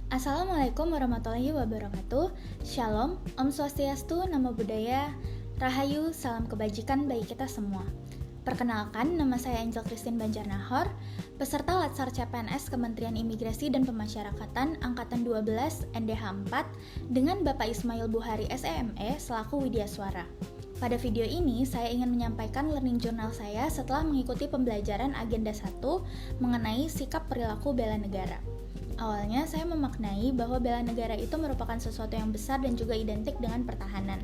Assalamualaikum warahmatullahi wabarakatuh. Shalom, Om Swastiastu, Namo Buddhaya, Rahayu, salam kebajikan bagi kita semua. Perkenalkan, nama saya Angel Christine Banjarnahor, peserta Latsar CPNS Kementerian Imigrasi dan Pemasyarakatan Angkatan 12 NDH 4 dengan Bapak Ismail Buhari SEME selaku Widyaswara. Pada video ini, saya ingin menyampaikan learning journal saya setelah mengikuti pembelajaran Agenda 1 mengenai sikap perilaku bela negara. Awalnya, saya memaknai bahwa bela negara itu merupakan sesuatu yang besar dan juga identik dengan pertahanan.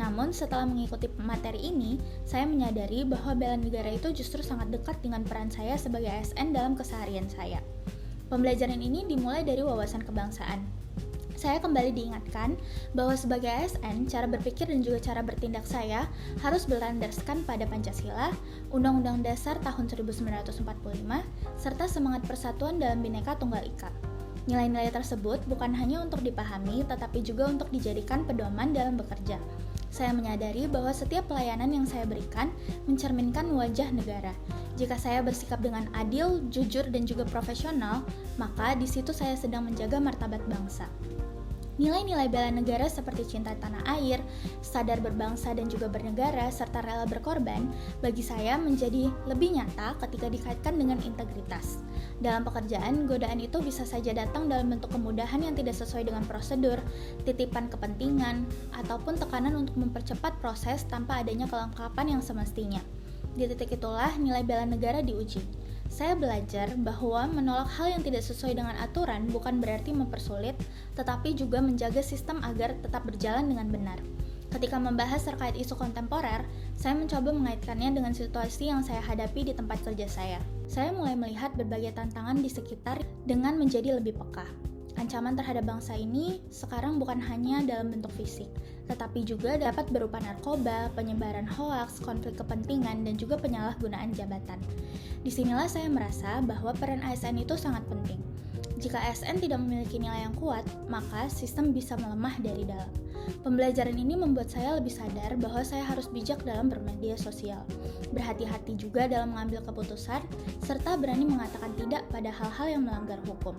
Namun, setelah mengikuti materi ini, saya menyadari bahwa bela negara itu justru sangat dekat dengan peran saya sebagai ASN dalam keseharian saya. Pembelajaran ini dimulai dari wawasan kebangsaan. Saya kembali diingatkan bahwa sebagai ASN, cara berpikir dan juga cara bertindak saya harus berlandaskan pada Pancasila, Undang-Undang Dasar tahun 1945, serta semangat persatuan dalam Bhinneka Tunggal Ika. Nilai-nilai tersebut bukan hanya untuk dipahami, tetapi juga untuk dijadikan pedoman dalam bekerja. Saya menyadari bahwa setiap pelayanan yang saya berikan mencerminkan wajah negara. Jika saya bersikap dengan adil, jujur, dan juga profesional, maka di situ saya sedang menjaga martabat bangsa. Nilai-nilai bela negara seperti cinta tanah air, sadar berbangsa dan juga bernegara, serta rela berkorban, bagi saya menjadi lebih nyata ketika dikaitkan dengan integritas. Dalam pekerjaan, godaan itu bisa saja datang dalam bentuk kemudahan yang tidak sesuai dengan prosedur, titipan kepentingan, ataupun tekanan untuk mempercepat proses tanpa adanya kelengkapan yang semestinya. Di titik itulah nilai bela negara diuji. Saya belajar bahwa menolak hal yang tidak sesuai dengan aturan bukan berarti mempersulit, tetapi juga menjaga sistem agar tetap berjalan dengan benar. Ketika membahas terkait isu kontemporer, saya mencoba mengaitkannya dengan situasi yang saya hadapi di tempat kerja saya. Saya mulai melihat berbagai tantangan di sekitar dengan menjadi lebih peka. Ancaman terhadap bangsa ini sekarang bukan hanya dalam bentuk fisik, tetapi juga dapat berupa narkoba, penyebaran hoaks, konflik kepentingan, dan juga penyalahgunaan jabatan. Disinilah saya merasa bahwa peran ASN itu sangat penting. Jika ASN tidak memiliki nilai yang kuat, maka sistem bisa melemah dari dalam. Pembelajaran ini membuat saya lebih sadar bahwa saya harus bijak dalam bermedia sosial, berhati-hati juga dalam mengambil keputusan, serta berani mengatakan tidak pada hal-hal yang melanggar hukum.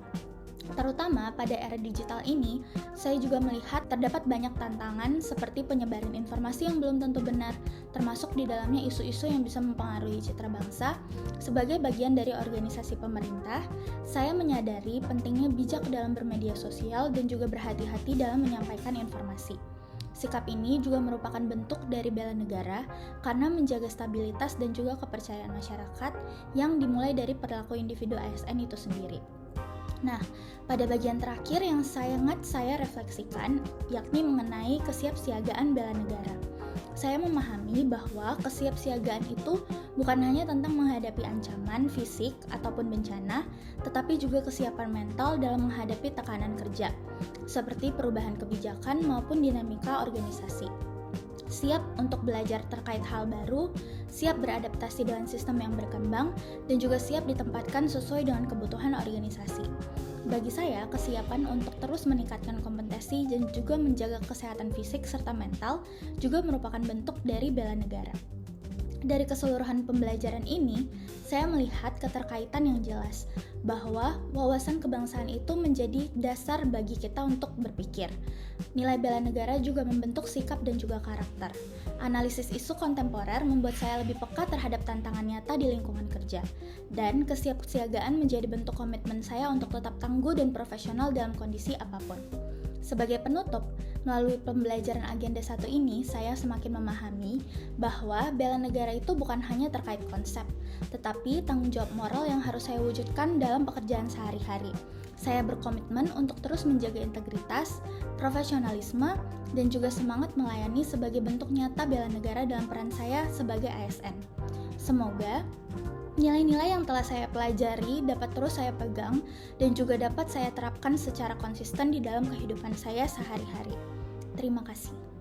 Terutama pada era digital ini, saya juga melihat terdapat banyak tantangan seperti penyebaran informasi yang belum tentu benar, termasuk di dalamnya isu-isu yang bisa mempengaruhi citra bangsa. Sebagai bagian dari organisasi pemerintah, saya menyadari pentingnya bijak dalam bermedia sosial dan juga berhati-hati dalam menyampaikan informasi. Sikap ini juga merupakan bentuk dari bela negara karena menjaga stabilitas dan juga kepercayaan masyarakat yang dimulai dari perilaku individu ASN itu sendiri. Nah, pada bagian terakhir yang sangat saya refleksikan, yakni mengenai kesiapsiagaan bela negara. Saya memahami bahwa kesiapsiagaan itu bukan hanya tentang menghadapi ancaman fisik ataupun bencana, tetapi juga kesiapan mental dalam menghadapi tekanan kerja, seperti perubahan kebijakan maupun dinamika organisasi. Siap untuk belajar terkait hal baru, siap beradaptasi dengan sistem yang berkembang, dan juga siap ditempatkan sesuai dengan kebutuhan organisasi. Bagi saya, kesiapan untuk terus meningkatkan kompetensi dan juga menjaga kesehatan fisik serta mental juga merupakan bentuk dari bela negara. Dari keseluruhan pembelajaran ini, saya melihat keterkaitan yang jelas bahwa wawasan kebangsaan itu menjadi dasar bagi kita untuk berpikir. Nilai bela negara juga membentuk sikap dan juga karakter. Analisis isu kontemporer membuat saya lebih peka terhadap tantangan nyata di lingkungan kerja. Dan kesiapsiagaan menjadi bentuk komitmen saya untuk tetap tangguh dan profesional dalam kondisi apapun. Sebagai penutup, melalui pembelajaran Agenda 1 ini, saya semakin memahami bahwa bela negara itu bukan hanya terkait konsep, tetapi tanggung jawab moral yang harus saya wujudkan dalam pekerjaan sehari-hari. Saya berkomitmen untuk terus menjaga integritas, profesionalisme, dan juga semangat melayani sebagai bentuk nyata bela negara dalam peran saya sebagai ASN. Semoga nilai-nilai yang telah saya pelajari dapat terus saya pegang dan juga dapat saya terapkan secara konsisten di dalam kehidupan saya sehari-hari. Terima kasih.